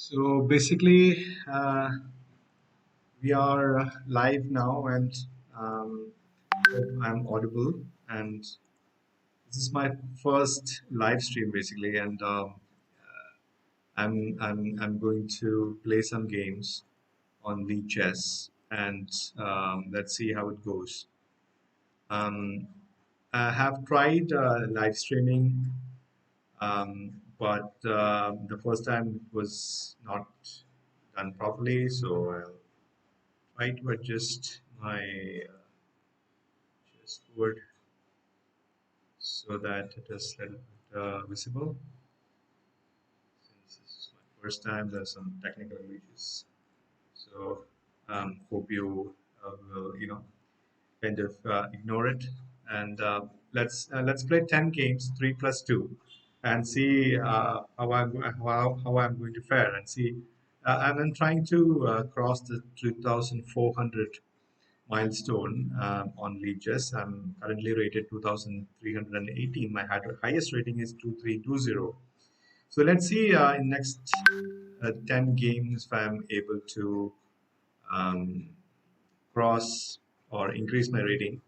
So basically, we are live now, and um, hope I'm audible. And this is my first live stream, basically, and I'm going to play some games on the chess, and let's see how it goes. Um, I have tried live streaming, but the first time it was not done properly, so I'll try to adjust my chessboard so that it is a little bit visible. Since this is my first time, there's some technical glitches. So hope you will, kind of ignore it. And let's play 10 games, 3 plus 2, and see how I'm going to fare, and see. I'm trying to cross the 2,400 milestone on Leadchess. I'm currently rated 2,318. My highest rating is 2320. So let's see in next 10 games if I'm able to um, cross or increase my rating.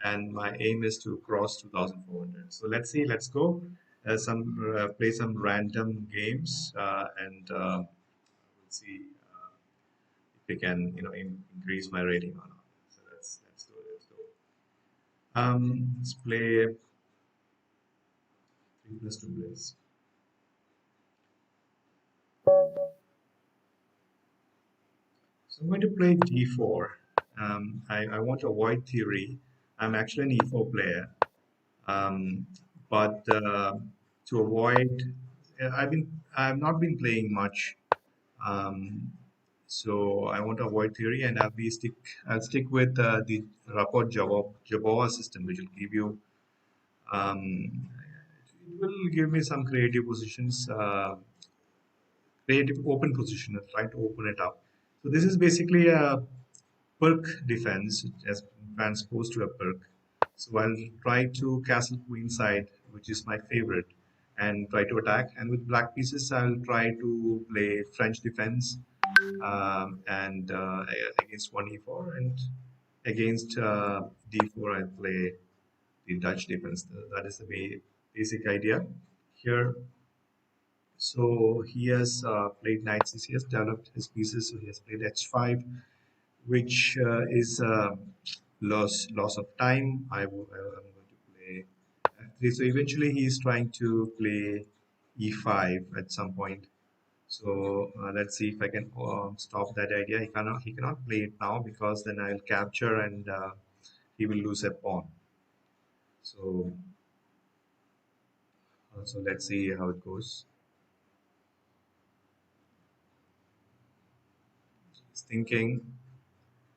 And my aim is to cross 2,400. So let's see. Let's go. Play some random games and we'll see if we can increase my rating or not. So let's go. Let's go. Let's play 3 plus 2 Blitz. So I'm going to play d4. I want to avoid theory. I'm actually an e4 player, um, but to avoid, I've not been playing much, um, so I want to avoid theory, and I'll stick with the Rapport Jabova system, which will give you it will give me some creative positions. Creative open position and try to open it up. So this is basically a perk defense as transposed to a perk. So I'll try to castle queenside, which is my favorite, and try to attack. And with black pieces, I'll try to play French defense and against one e4, and against d4, I'll play the Dutch defense. That is the basic idea here. So he has played knight c. He has developed his pieces. So he has played h5, which is loss of time. I'm going to play f3. So eventually he is trying to play e5 at some point. So let's see if I can stop that idea. He cannot play it now because then I'll capture and he will lose a pawn. So so let's see how it goes. He's thinking.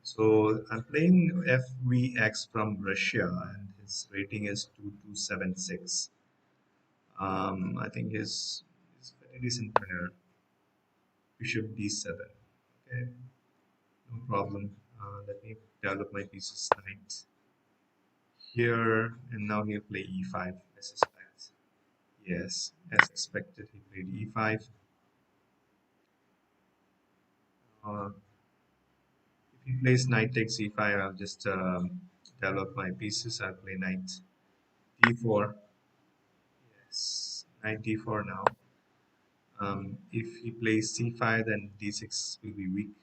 So I'm playing FVX from Russia, and his rating is 2276. I think he's a very decent player. Bishop d7. Okay, no problem. Let me develop my pieces knight here, and now he'll play e5. I suspect. Yes, as expected, he played e5. Uh, if he plays knight takes e5, I'll just develop my pieces. I'll play knight d4. Yes, knight d4 now. If he plays c5, then d6 will be weak.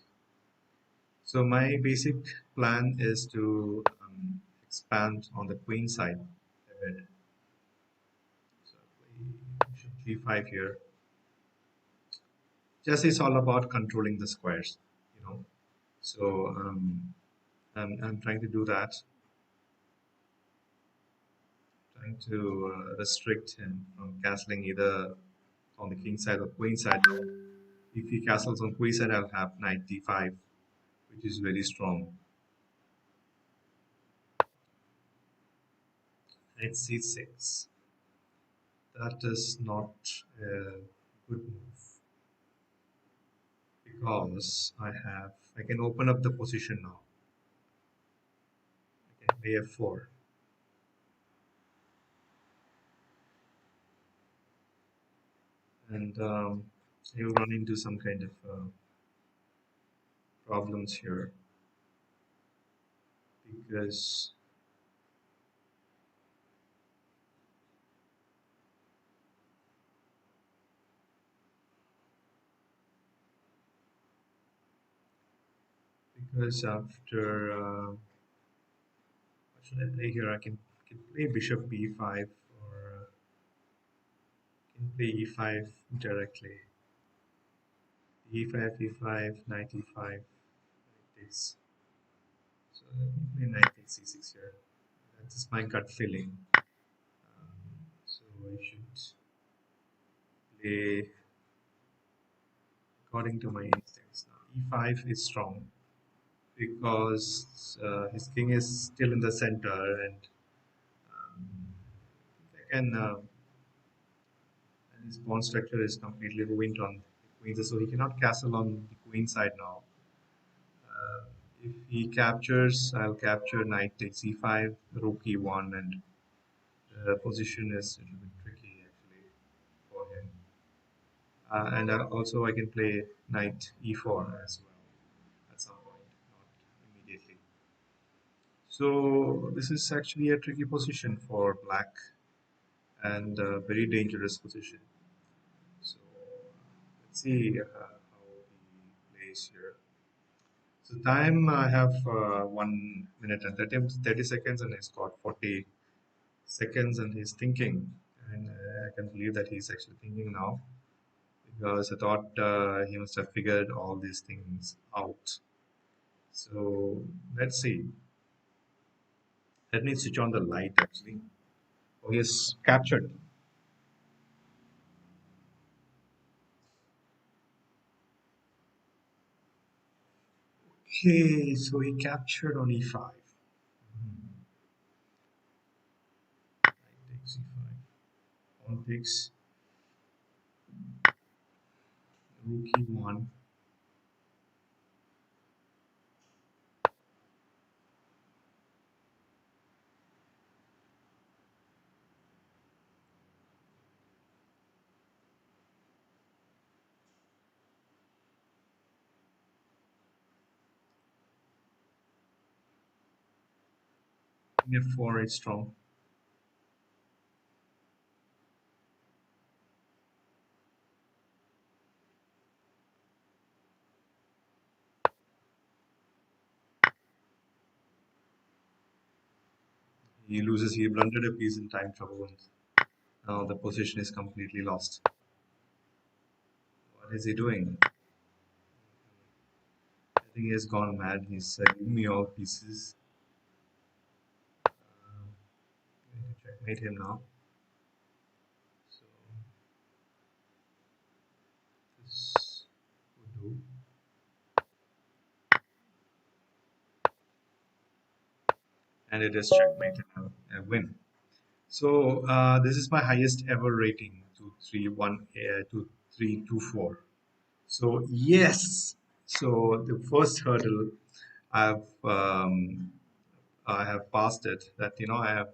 So my basic plan is to expand on the queen side a bit. So I play g5 here. Chess is all about controlling the squares, you know. So I'm trying to do that, trying to restrict him from castling either on the king side or queen side. Now, if he castles on queen side, I'll have knight d5, which is very strong. Knight c6. That is not a good move because I can open up the position now. I can play f4. And You'll run into some kind of problems here because after what should I play here? I can play bishop b5 or can play e5 directly. e5, e5, knight e5 like this. So let me play knight takes c6 here. That's my gut feeling. So I should play according to my instincts. Now e5 is strong because his king is still in the center and um, I can and his pawn structure is completely ruined on the queen, so he cannot castle on the queen side now. Uh, if he captures, I'll capture knight takes e5, rook e1, and the position is a little bit tricky actually for him. And also I can play knight e4 as well at some point, not immediately. So this is actually a tricky position for black and a very dangerous position. So let's see how he plays here. So time I have 1 minute and 30 seconds and he's got 40 seconds and he's thinking. And I can believe that he's actually thinking now because I thought he must have figured all these things out. So let's see. Let me switch on the light actually. Oh, he's captured. Okay, so he captured on e5. Knight takes e5. Pawn takes rook e1. King f4 is strong. He loses. He blundered a piece in time trouble. And now the position is completely lost. What is he doing? I think he has gone mad. He's giving me all pieces. I'm going to checkmate him now. So this would do. And it is checkmate and I win. So this is my highest ever rating, 2324. So yes, so the first hurdle I've I have passed it. That I have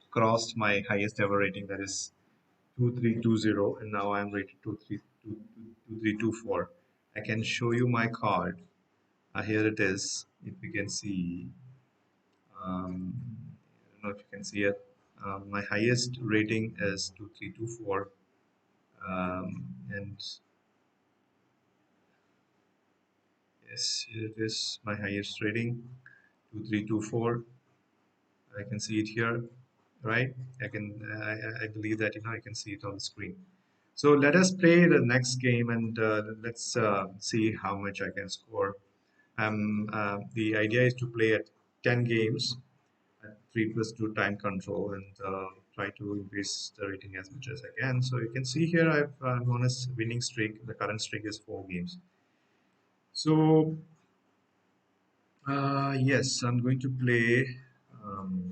crossed my highest ever rating, that is 2320, and now I'm rated 2324. I can show you my card. Here it is. If you can see, I don't know if you can see it. My highest rating is 2324, and yes, here it is. My highest rating 2324. I can see it here, right? I believe that I can see it on the screen. So let us play the next game and let's see how much I can score. The idea is to play at 10 games at 3+2 time control and try to increase the rating as much as I can. So you can see here I'm on a winning streak. The current streak is 4 games. So yes, I'm going to play the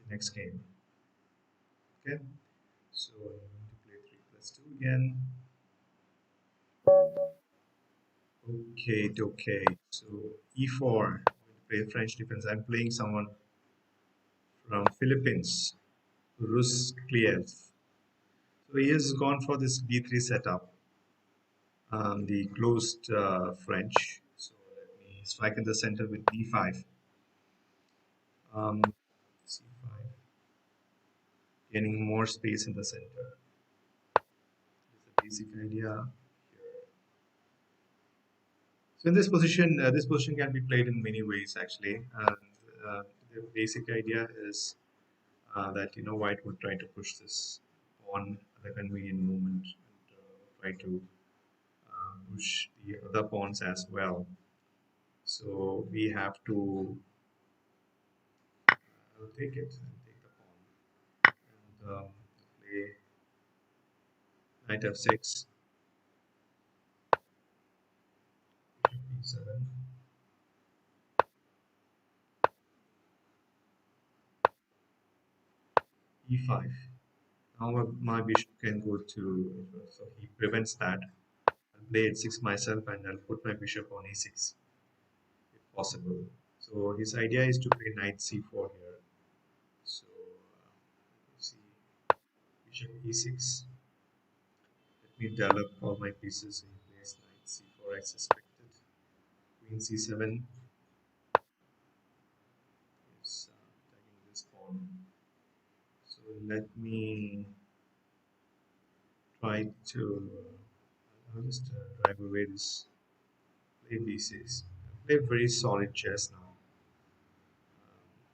next game. Okay, so I'm going to play 3+2 again. Okay, okay. So e4, play French defense. I'm playing someone from Philippines, Rus Kliev. So he has gone for this d3 setup. the closed French. So let me strike in the center with d5. C5, gaining more space in the center. This is the basic idea. So in this position can be played in many ways actually. And the basic idea is that white would try to push this pawn at a convenient moment and try to push the other pawns as well. So we have to take it and take the pawn and play knight f6, bishop e7, e5. Now my bishop can go to, so he prevents that. I'll play h6 myself and I'll put my bishop on e6 if possible. So his idea is to play knight c4 here. So let's see, bishop e6. Let me develop all my pieces in place. Knight c4 as expected. Queen c7 is attacking this pawn. So let me try to. I'll just drive away this. Play d6. Play very solid chess now.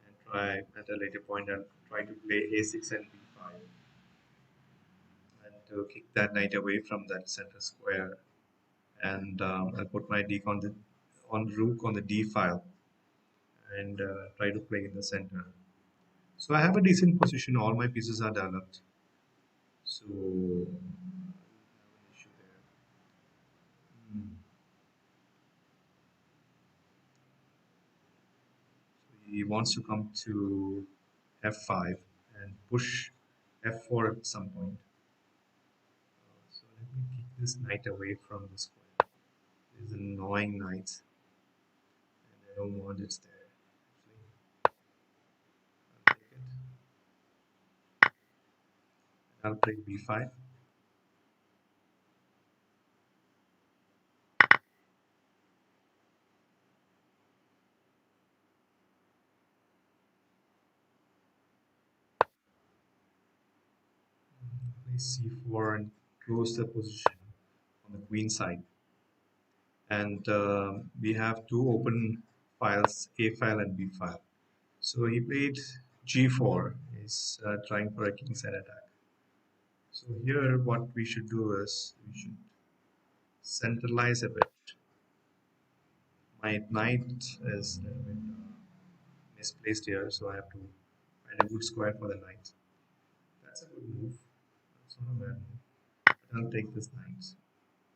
And try at a later point. I'll try to play a6 and b5 and to kick that knight away from that center square. And I'll put my d on rook on the d file and try to play in the center. So I have a decent position. All my pieces are developed. So I have an issue there. Hmm. So he wants to come to f5 and push f4 at some point. So let me kick this knight away from the square. There's an annoying knight, and I don't want it there. Actually, I'll take it. I'll play b5. Play c4 and close the position on the queen side. And we have two open files, A file and B file. So he played G4, is trying for a kingside attack. So here what we should do is we should centralize a bit. My knight is a little bit misplaced here, so I have to find a good square for the knight. That's a good move. That's not a bad move. But I'll take this knight,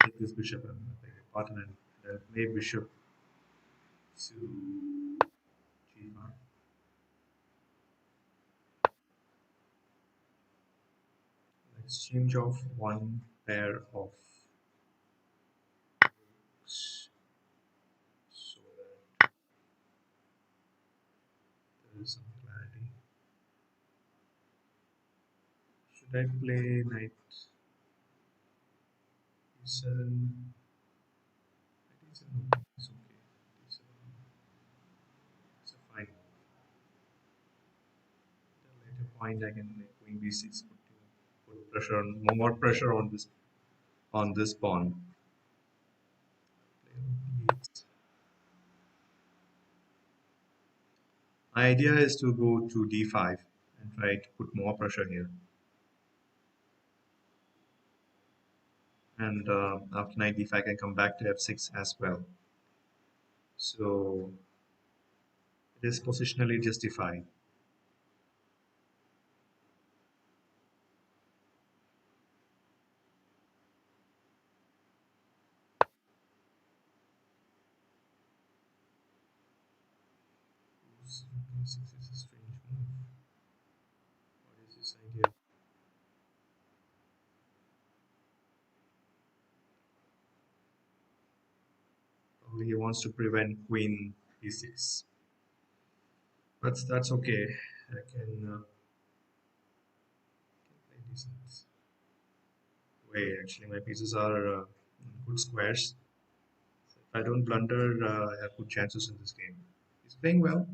take this bishop, and I'll take a pattern and I'll play bishop to G5. Exchange of one pair of rooks so that there is some clarity. Should I play knight e7? Knight e7 is okay. E7 is a fine move. At a later point, I can play queen b6, put pressure on more pressure on this pawn. Play rook e8. My idea is to go to d5 and try to put more pressure here. And after knight d5, I can come back to f6 as well. So it is positionally justified. Six is a strange move. What is this idea? Probably he wants to prevent queen b6. But that's okay. I can play decent way. Actually, my pieces are good squares. If I don't blunder, I have good chances in this game. He's playing well.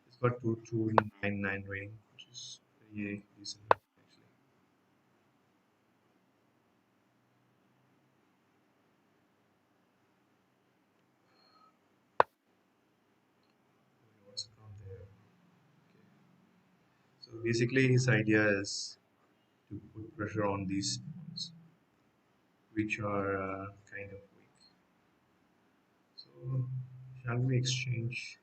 He's got 2299 rating, which is pretty decent actually. What's on there? Okay. So basically, his idea is to put pressure on these pawns, which are kind of weak. So, shall we exchange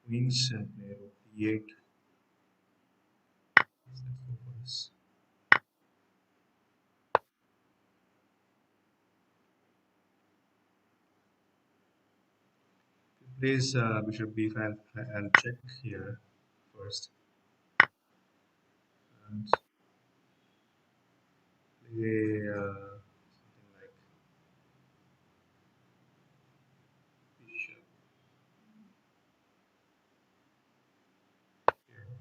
queens and play rook d8? Let's go for this. Plays bishop b5. I'll check here first and play something like bishop here.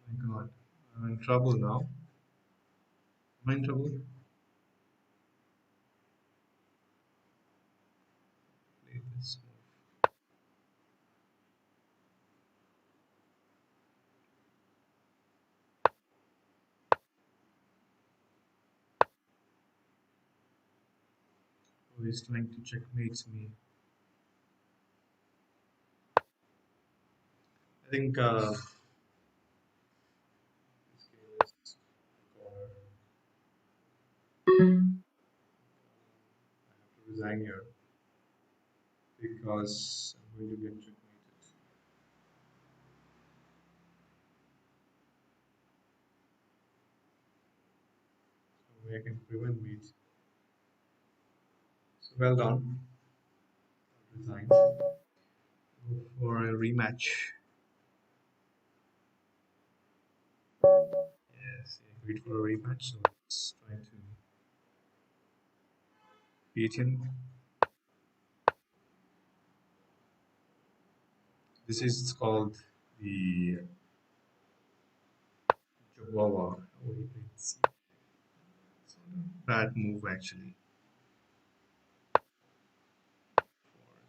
Oh my God, I'm in trouble now. Am I in trouble? Play this move. Oh, he's trying to checkmate me. I think this game is corner. I have to resign here because I'm going to get checkmated. No way I can prevent me. So well done. Resigned. Go for a rematch. Yes, he agreed for a rematch. So let's try to beat him. This is called the Jabova. Oh, he played C. It's not a bad move actually.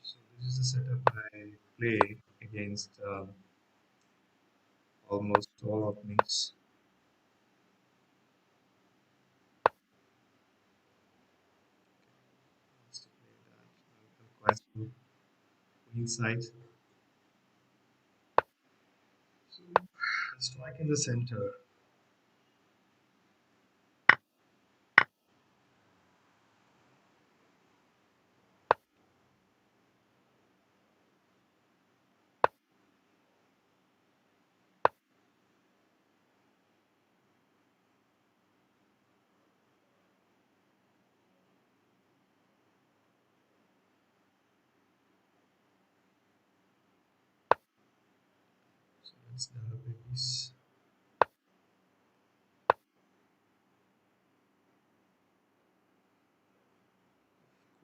So this is the setup I play against almost all openings. Wants to play that. I'll queen side. So strike in the center. So that's the babies.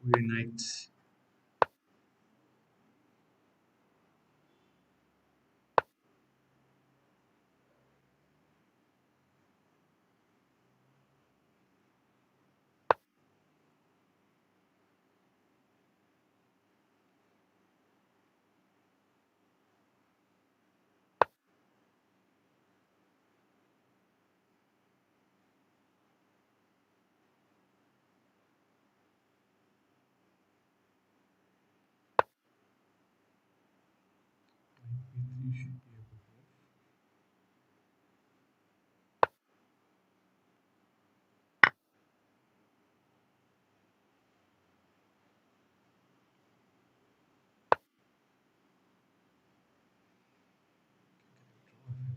Queen knight. Knight b3 should be a good move. Can get a draw if I want.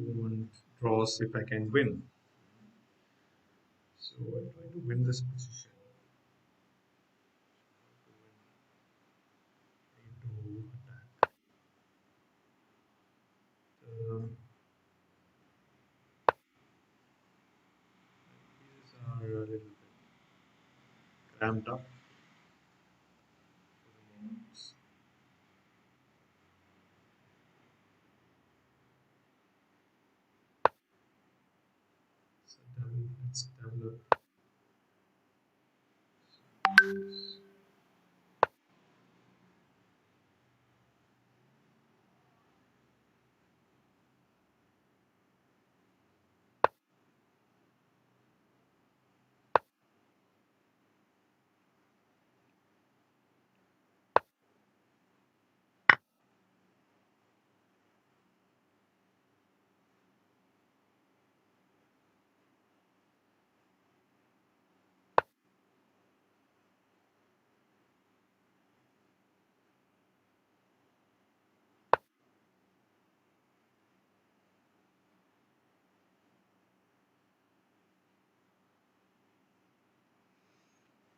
want draws if I can win. So I try to win this position. To attack. The pieces are a little bit cramped up for the moment. So let's develop.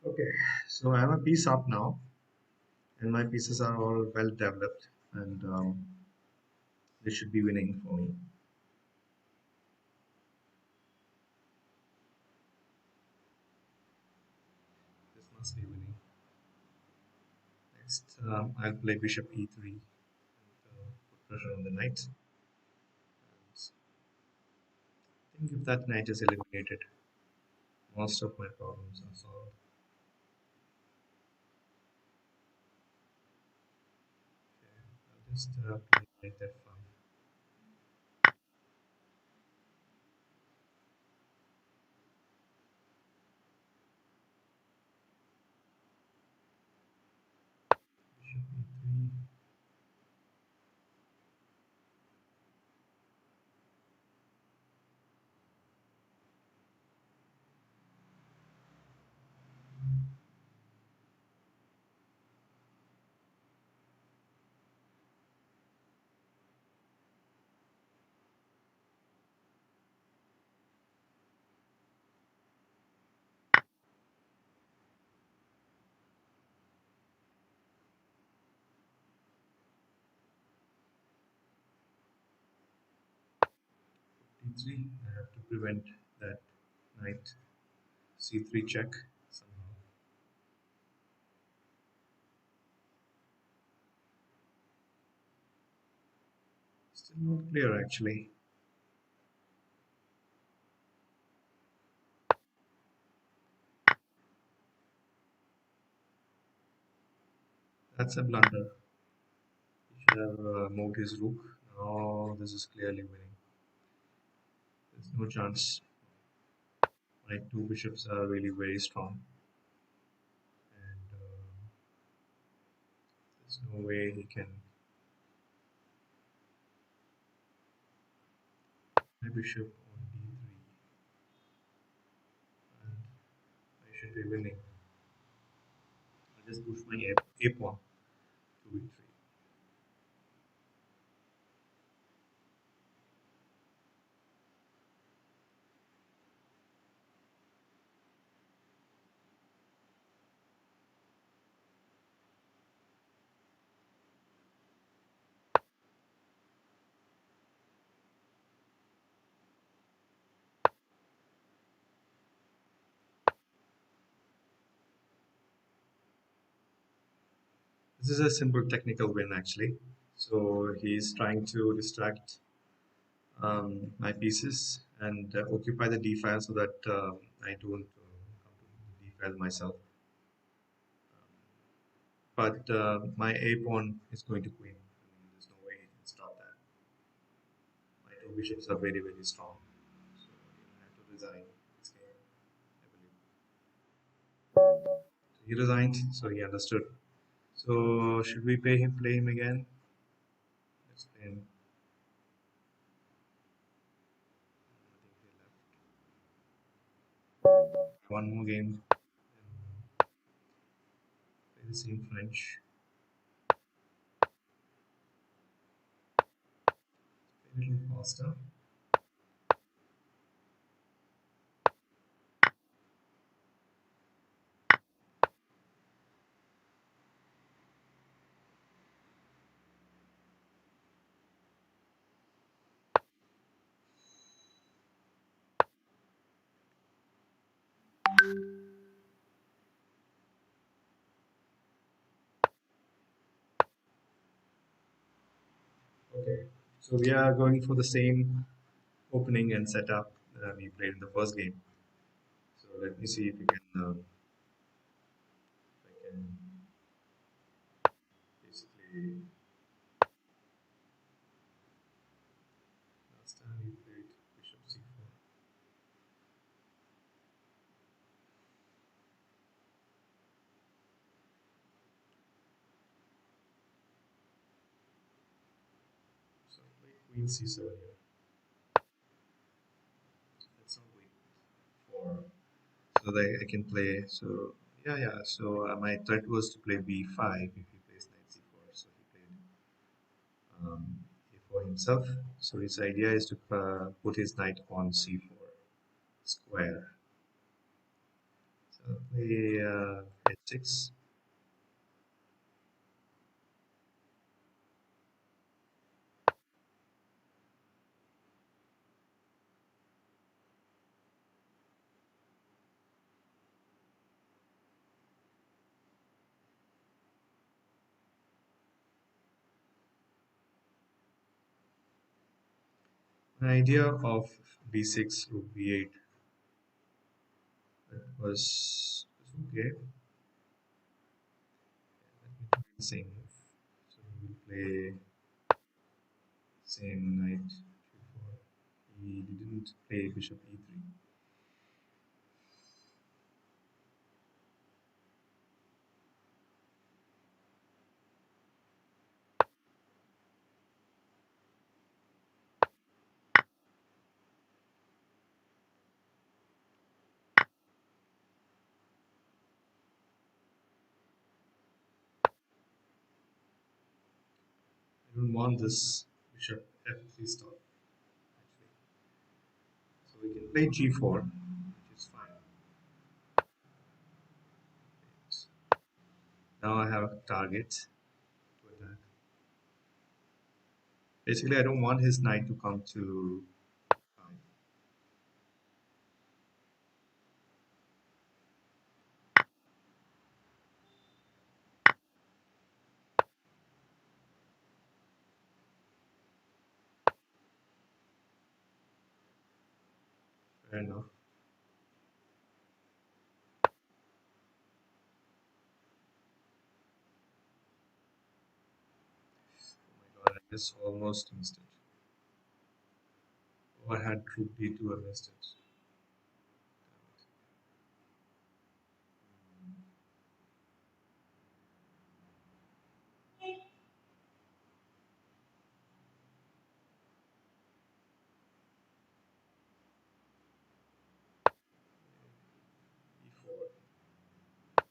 Okay, so I have a piece up now, and my pieces are all well developed, and they should be winning for me. This must be winning. Next, I'll play bishop e3 and put pressure on the knight. I think if that knight is eliminated, most of my problems are solved. Okay, I'll just play knight f5. Bishop e3. d3. I have to prevent that knight c3 check somehow. Still not clear actually. That's a blunder. He should have moved his rook. Now this is clearly winning. There's no chance. My two bishops are really very strong, and there's no way he can. My bishop on d3, and I should be winning. I'll just push my a pawn to e3. This is a simple technical win actually. So he's trying to distract my pieces and occupy the d file so that I don't come to the d file myself. But my a pawn is going to queen. I mean, there's no way he can stop that. My two bishops are very, very strong. So I have to resign this game, I believe. So he resigned, so he understood. So should we play him again? Let's play him. I think he left. One more game. And play the same French. Play a little faster. Okay, so we are going for the same opening and setup that we played in the first game. So let me see if we can, if I can basically. Last time we played Bishop C4. So I play Queen C7 here. Let's not wait for so that I can play. So yeah. So my threat was to play B5 if he plays knight C4. So he played A4 himself. So his idea is to put his knight on C4 square. So I'll play H6. My idea of B6 rook B8 was okay. Let me try the same move. So we will play same knight G4. He didn't play bishop E3. I don't want this bishop F3 stop actually. So we can play G4, which is fine. Now I have a target to attack. Basically, I don't want his knight to come to E5. Fair enough. Oh my god, I just almost missed it. Oh, I had rook D2, I missed it. E4.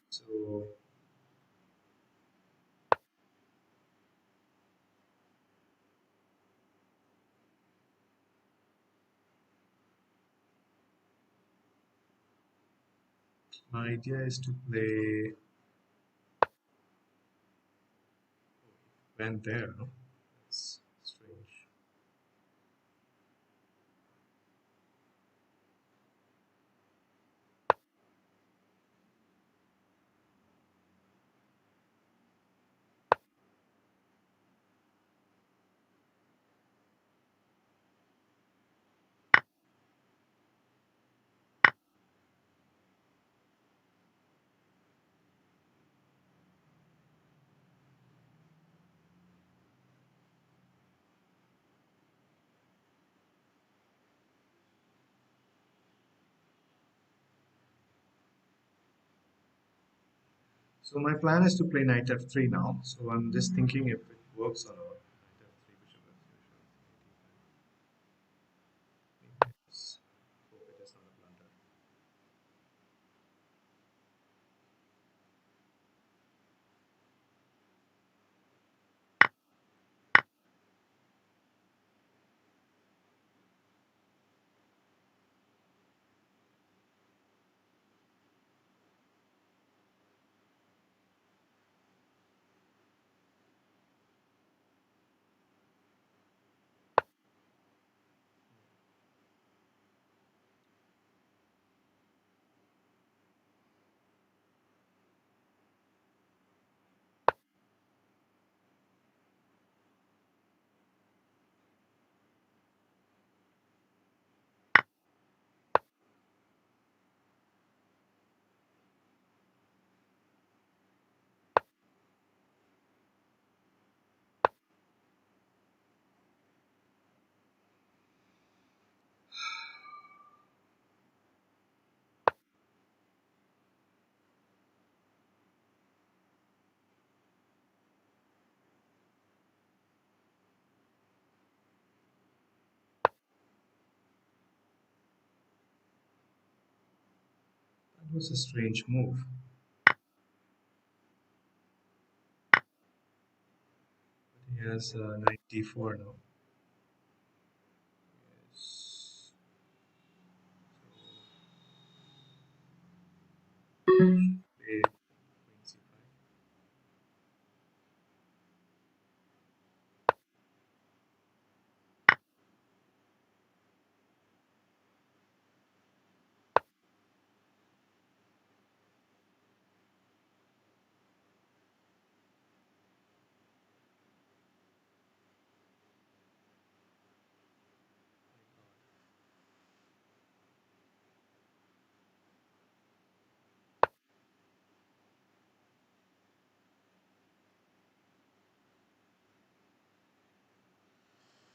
So my idea is to play went there. No? That's strange. So my plan is to play knight F3 now. So I'm just thinking if it works or not. Knight F3, bishop F3, hope it is not a blunder. was a strange move. He has 94 now. Yes. Play queen c5.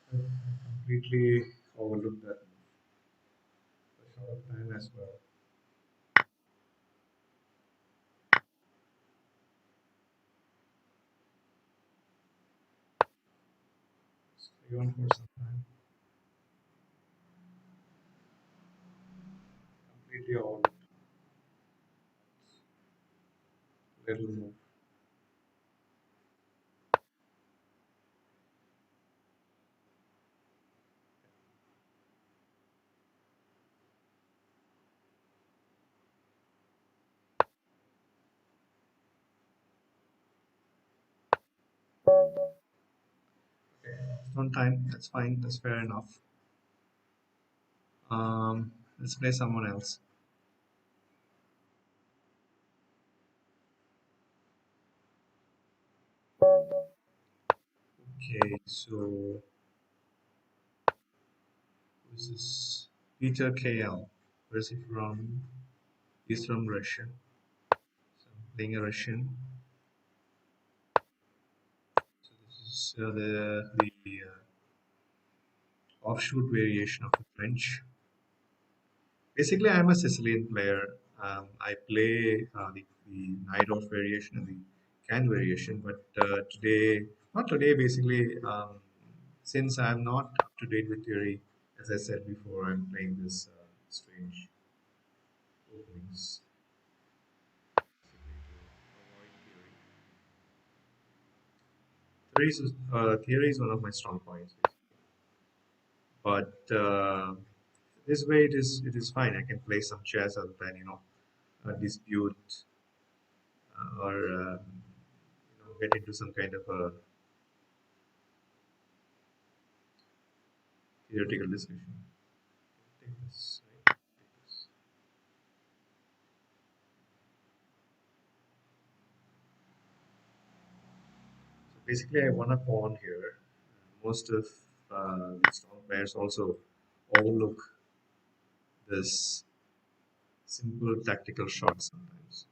I completely overlooked that for a short time as well. Stay on for some time. Completely overlooked. Little move. Okay. On time. That's fine. That's fair enough. Let's play someone else. Okay, so who's this? Peter KL. Where's he from? He's from Russia. So I'm playing a Russian. So this is the offshoot variation of the French. Basically, I'm a Sicilian player. I play the night off variation and the can variation, but today, not today, basically, since I'm not up to date with theory, as I said before, I'm playing this strange openings. Basically, to avoid theory is one of my strong points, but this way it is fine. I can play some chess other than dispute or get into some kind of a theoretical discussion. Take this, right? Take this. So basically, I won a pawn here. Most of the strong players also overlook this simple tactical shot sometimes,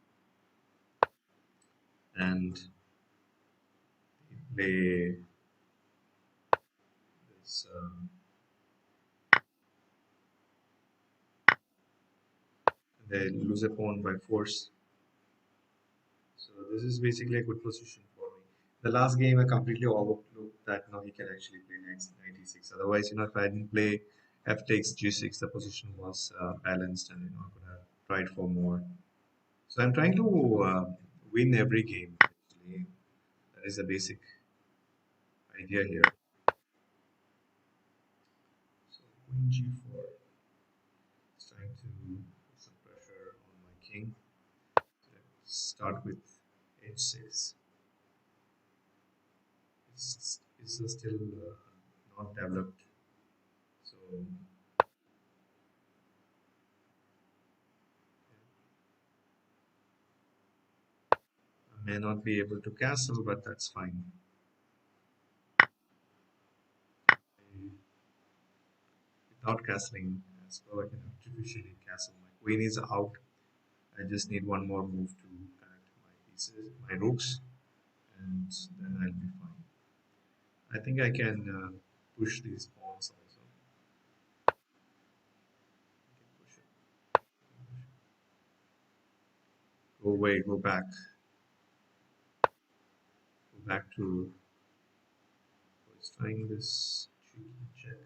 and they play this. They lose a pawn by force. So this is basically a good position for me. The last game I completely overlooked that now he can actually play knight 96. Otherwise, if I didn't play f takes g6, the position was balanced, and I could have tried for more. So I'm trying to win every game. Actually, that is the basic idea here. So queen g4. It's trying to put some pressure on my king. So let's start with h6. It's still not developed. So I may not be able to castle, but that's fine. Without castling as well, I can artificially castle. My queen is out. I just need one more move to connect my pieces, my rooks, and then I'll be fine. I think I can push these pawns also. I can push it. Go away, go back to. It's trying this cheeky check.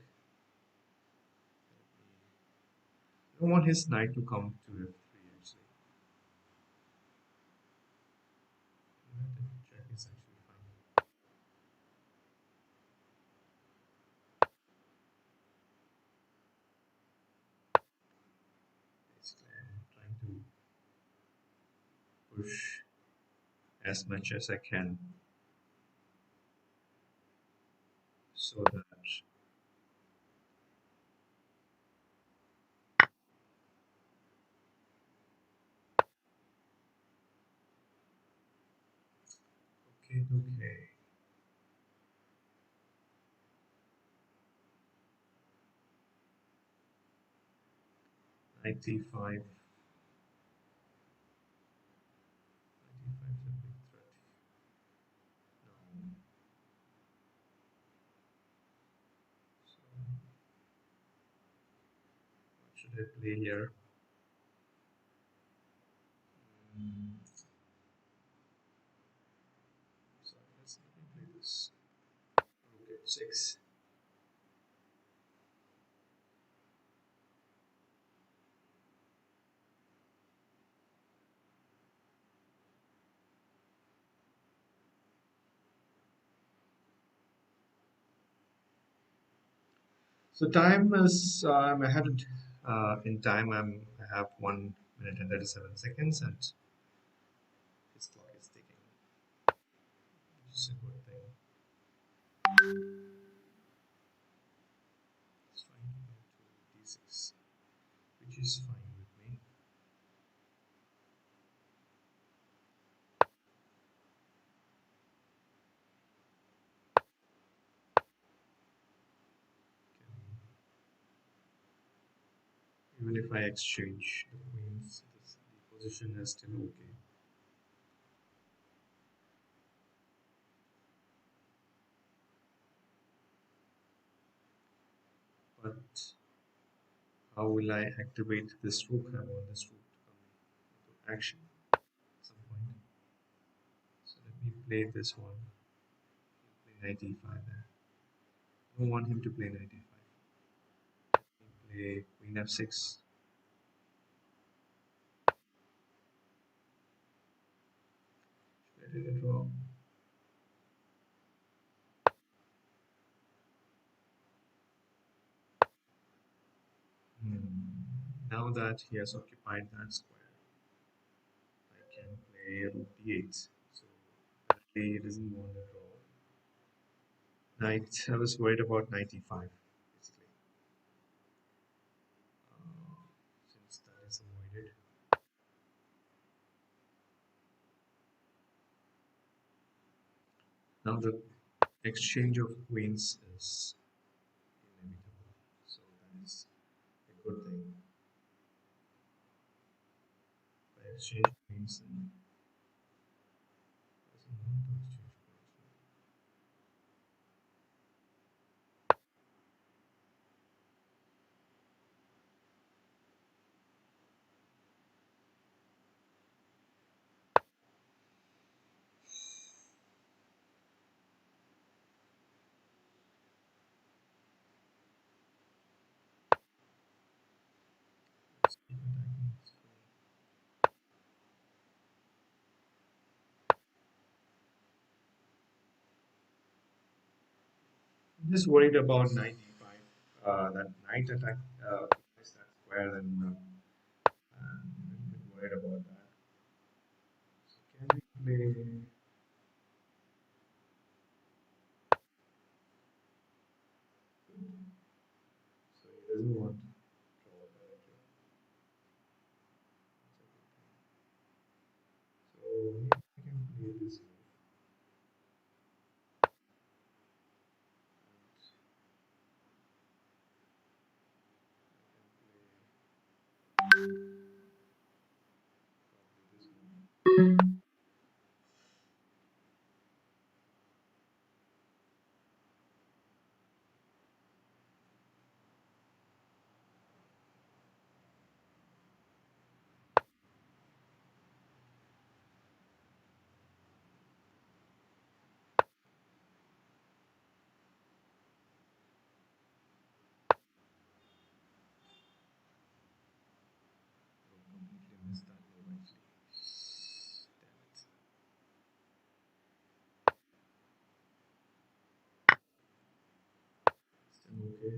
I don't want his knight to come to f3 actually. is actually fine. Basically, I'm trying to push as much as I can so that okay, okay. 95, 95 is a big threat. No. So what should I play here? Mm, so let me play this. Rook h6. So time is I'm ahead in time. I have 1 minute and 37 seconds, and his clock is ticking, which is a good thing. It's trying to go to d6, which is fine with me. Even if I exchange the queens, the position is still okay. But how will I activate this rook? I want this rook to come into action at some point. So let me play this one. Play knight e5 there. I don't want him to play knight e5. Play queen f6. I did it wrong. Now that he has occupied that square, I can play rook d8. So apparently he doesn't want a draw. Knight, I was worried about knight e5, basically. Since that is avoided. Now the exchange of queens is inevitable. So that is a good thing. If I exchange queens, then doesn't want to exchange queens. Let's keep attacking this queen. I'm just worried about knight e5. That knight attack is that square, then I'm a bit worried about that. So can we play? So he doesn't want draw directly. So maybe I can play this move. And I can play probably this move. Okay.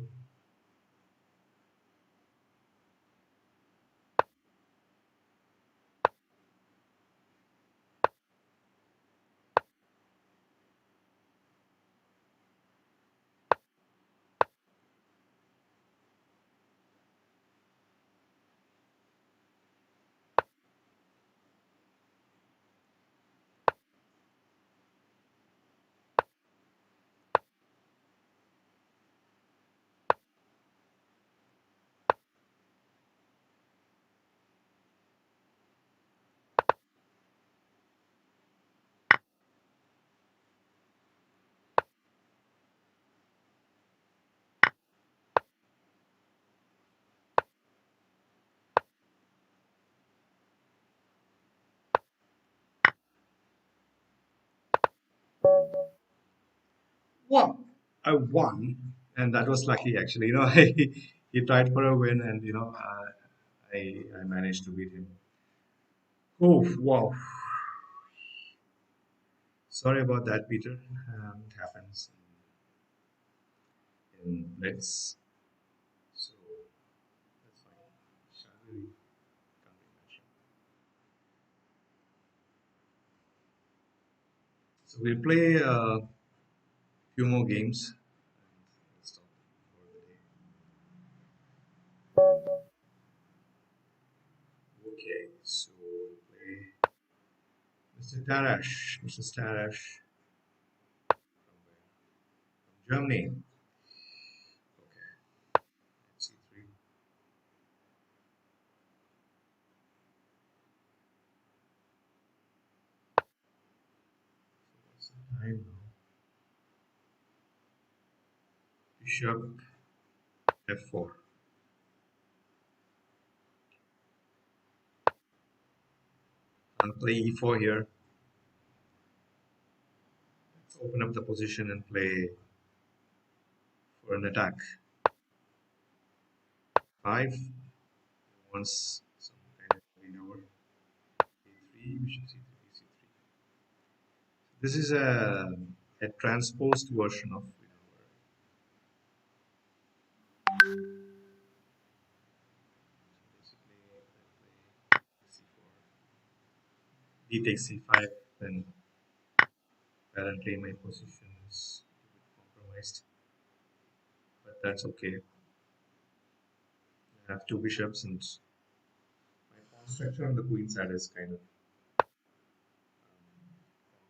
Well, I won, and that was lucky actually. He tried for a win, and I managed to beat him. Oh, wow. Sorry about that, Peter. It happens in Blitz, so that's fine. Shall we continue? So we'll play a few more games. And stop for the day. Okay, so we'll play Mr. Tarash. Mr. Tarash from Germany. Okay, C3. What's the time now? Bishop F4. I'll play E4 here. Let's open up the position and play for an attack. 5. Wants some kind of maneuver. A3, bishop C3, C3. This is a transposed version of maneuver. Basically, I play C4. D takes C5, then apparently my position is a bit compromised, but that's okay. I have two bishops, and my pawn structure on the queen side is kind of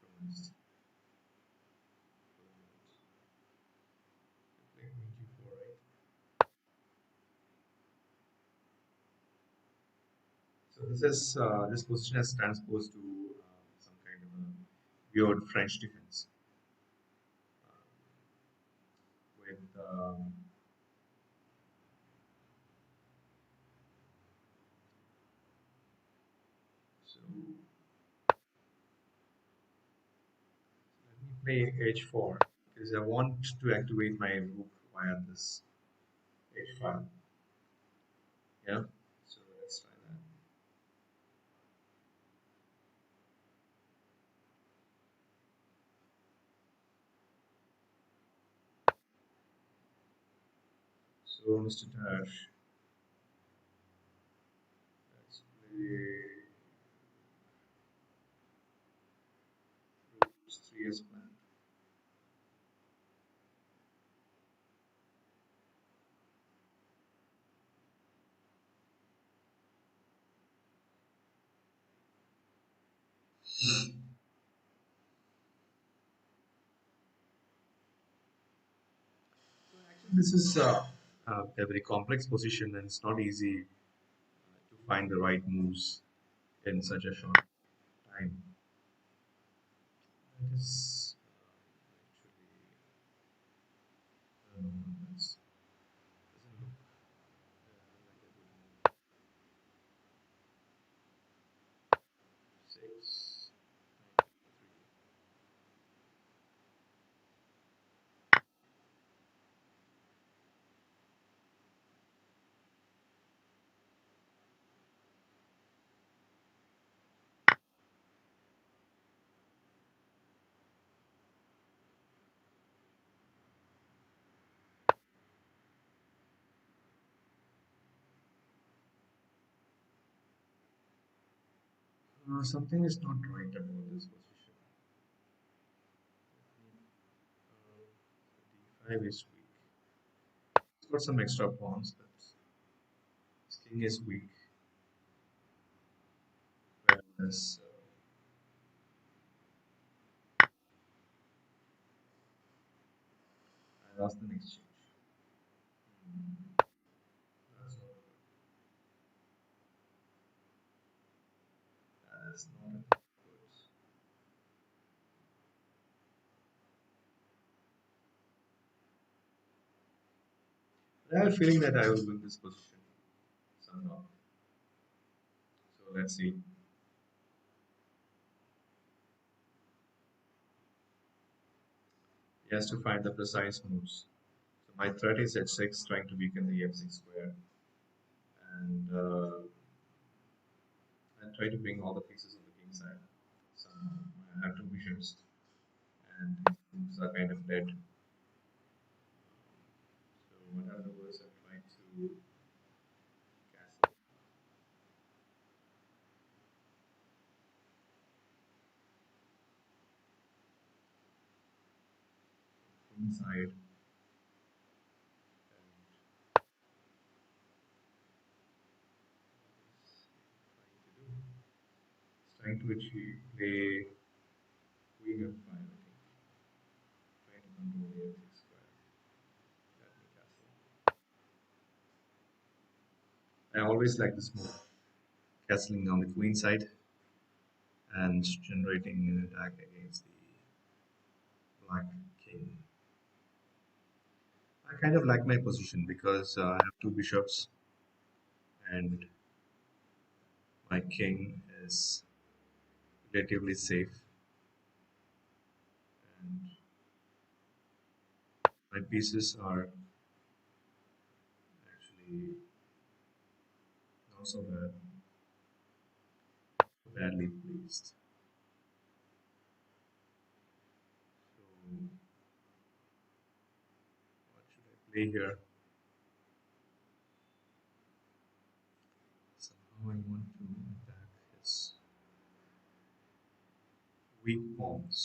compromised. Play queen G4, right? So this position has transposed to some kind of a weird French defense with so let me play H4 because I want to activate my rook via this H file. Yeah, so let's try that. So Mr. Dash, let's play rook H3 as planned. This is a very complex position, and it's not easy to find the right moves in such a short time. That is actually that's, doesn't look like a good move. 6, 3. Something is not right about this position. D5 is weak. It's got some extra pawns, but his king is weak. Whereas I lost an exchange. That's not, that is not a good. I have a feeling that I will win this position somehow. So let's see. He has to find the precise moves. So my threat is h6, trying to weaken the f6 square, and I try to bring all the pieces on the king side. So I have two bishops, and his moves are kind of dead. So what are the words I'm trying to castle inside, and trying to achieve play queen f5, I think, trying to control the f6 square. Let me castle. I always like this move, castling on the queen side and generating an attack against the black king. I kind of like my position because I have two bishops and my king is relatively safe, and my pieces are actually not so badly placed. So what should I play here? Somehow I want to attack his weak pawns.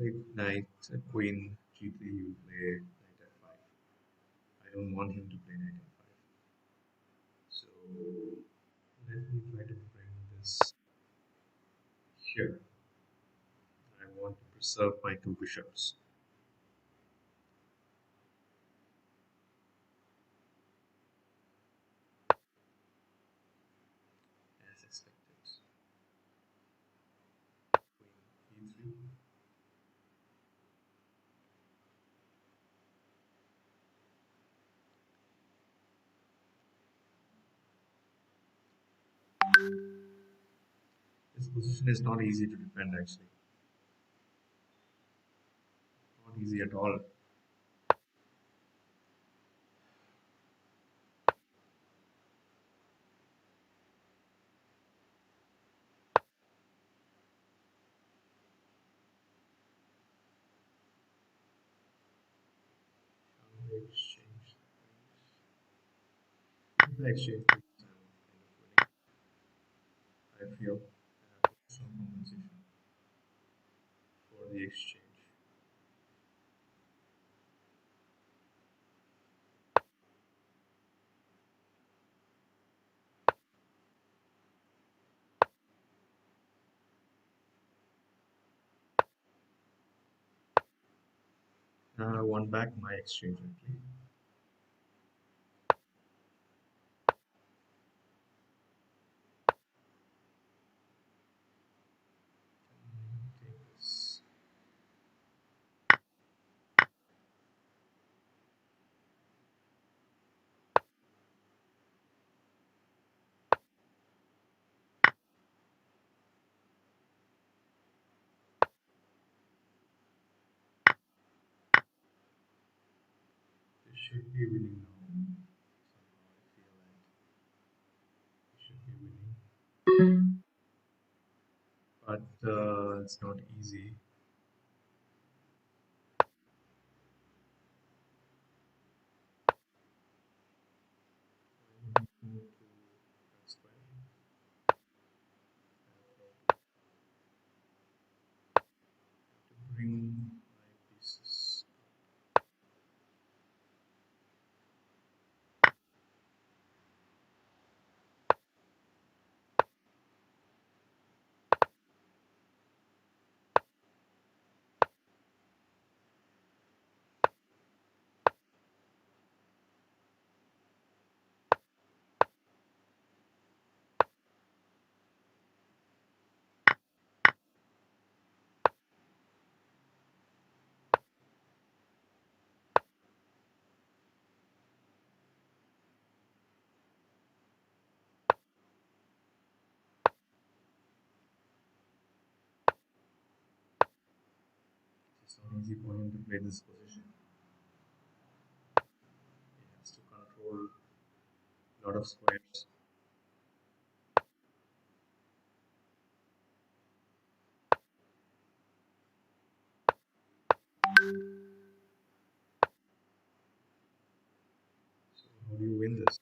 If knight, queen, g3, you play knight f5. I don't want him to play knight f5. So let me try to bring this here. I want to preserve my two bishops as expected. Queen e3. This position is not easy to defend actually. Not easy at all. Shall we exchange? If I exchange, I'm kind of winning. I feel I have some compensation for the exchange. Now I want back my exchange actually. Take this. This should be winning now. Somehow I feel like we should be winning. But it's not easy. not easy for him to play this position. He has to control a lot of squares. So how do you win this?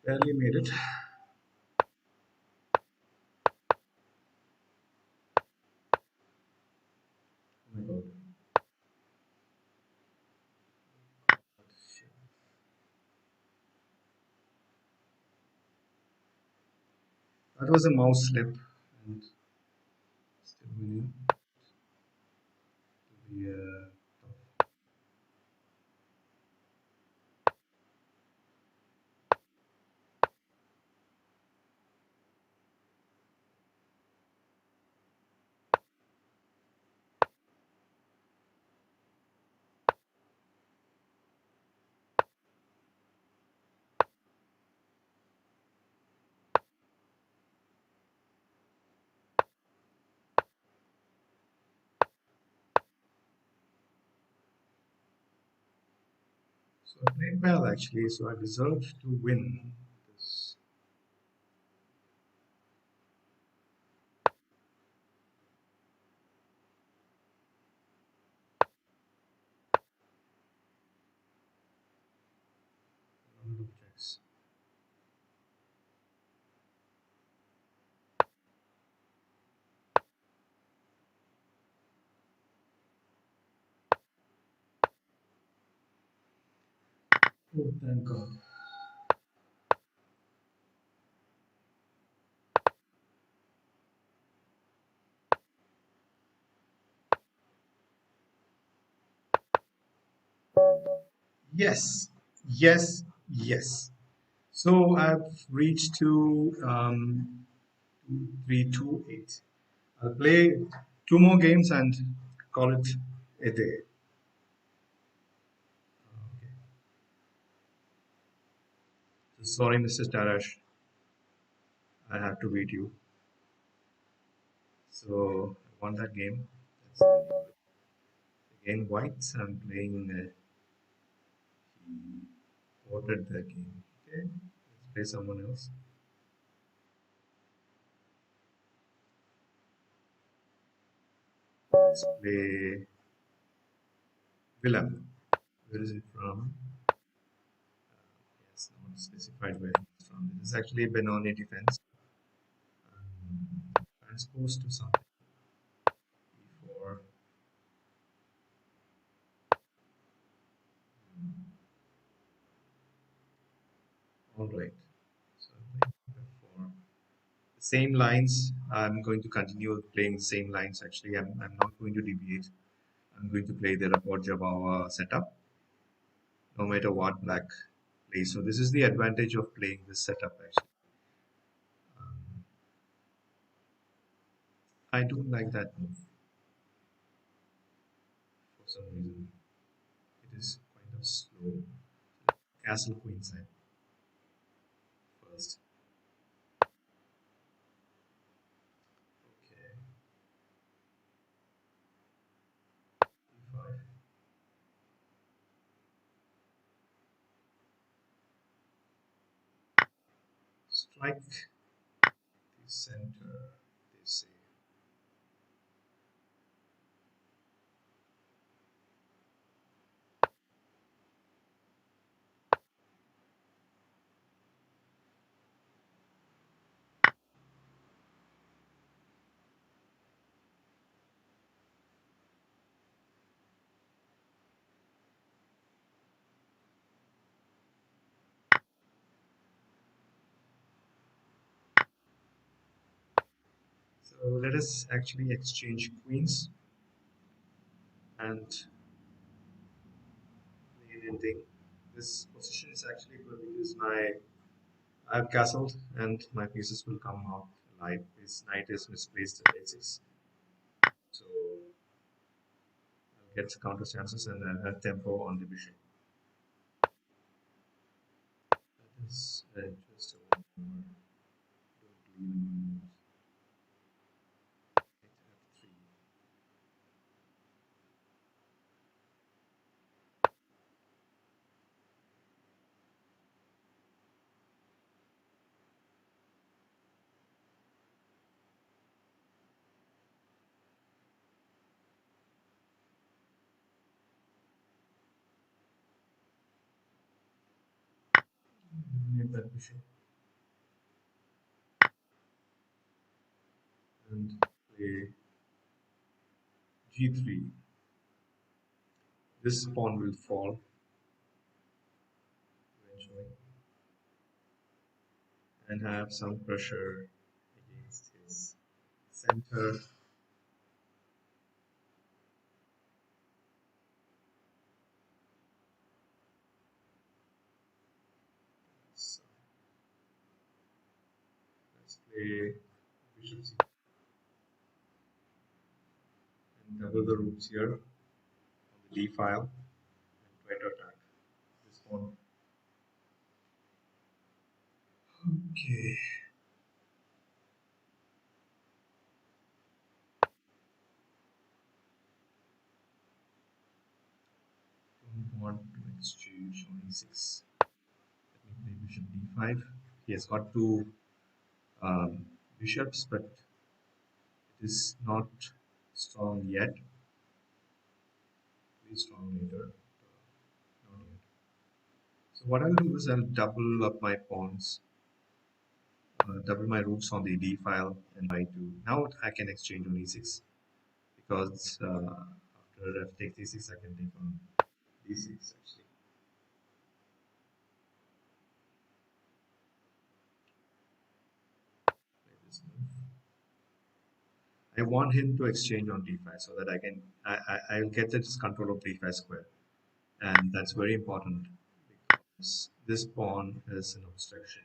Barely made it. Oh my God. That was a mouse slip and still winning. Yeah. So I played well actually, so I deserved to win this. Round of checks. Oh, thank God. Yes, yes, yes. So I've reached to 328. I'll play two more games and call it a day. Okay. So sorry, Mr. Tarash, I have to beat you. So I won that game. That's again whites. I'm playing. He ordered the game. Okay, let's play someone else. Let's play Willem. Where is it from? Yes, not specified where it's from. This is actually Benoni defense. Transpose to something. E4. All right. So for the same lines, I'm going to continue playing the same lines. Actually, I'm not going to deviate. I'm going to play the Rapport Jabova setup, no matter what black plays. So this is the advantage of playing this setup. Actually, I don't like that move for some reason. It is kind of slow. Castle queenside first. Okay. E5. like the center, they say. So let us actually exchange queens and play an ending. This position is actually good because I've castled and my pieces will come out alive. His knight is misplaced at a6. So I'll get counter stances and I'll have tempo on the bishop. That is just a one more. Don't leave any moves. Knight f3. Eliminate that bishop and play g3. This pawn will fall eventually and have some pressure against his center. So let's play bishop c and double the roots here on the d file and try to attack this pawn. Okay. Don't want to exchange on e6. Let me play bishop d5. He has got two um, bishops, but it is not strong yet. Very strong later. Not yet. So what I'll do is I'll double up my pawns, double my roots on the d file, and try to now I can exchange on e6 because after f takes d6 I can take on d6 actually. Play this move. I want him to exchange on d5 so that I'll get this control of d5 square, and that's very important because this pawn is an obstruction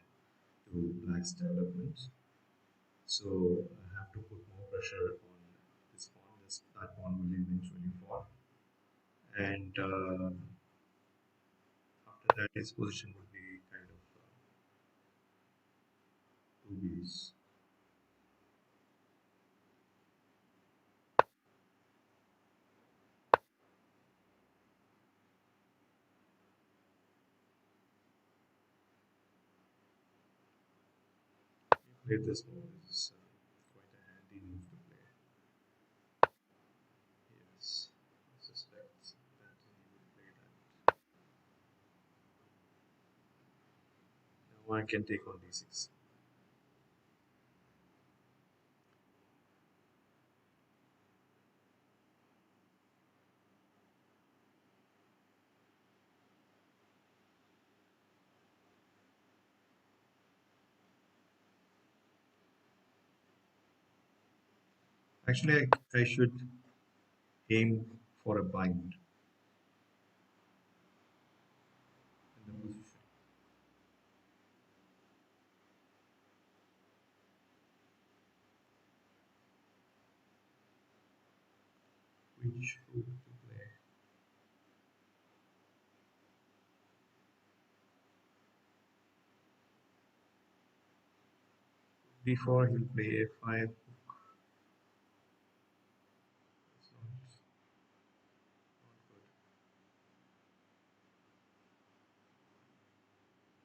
to black's development. So I have to put more pressure on this pawn. That pawn will eventually fall, and after that his position would be kind of dubious. Play this move is quite a handy move to play. Yes, I suspect that he would play that. Now I can take on d6. Actually, I should aim for a bind in the position. Which route to play? Before he'll play a5.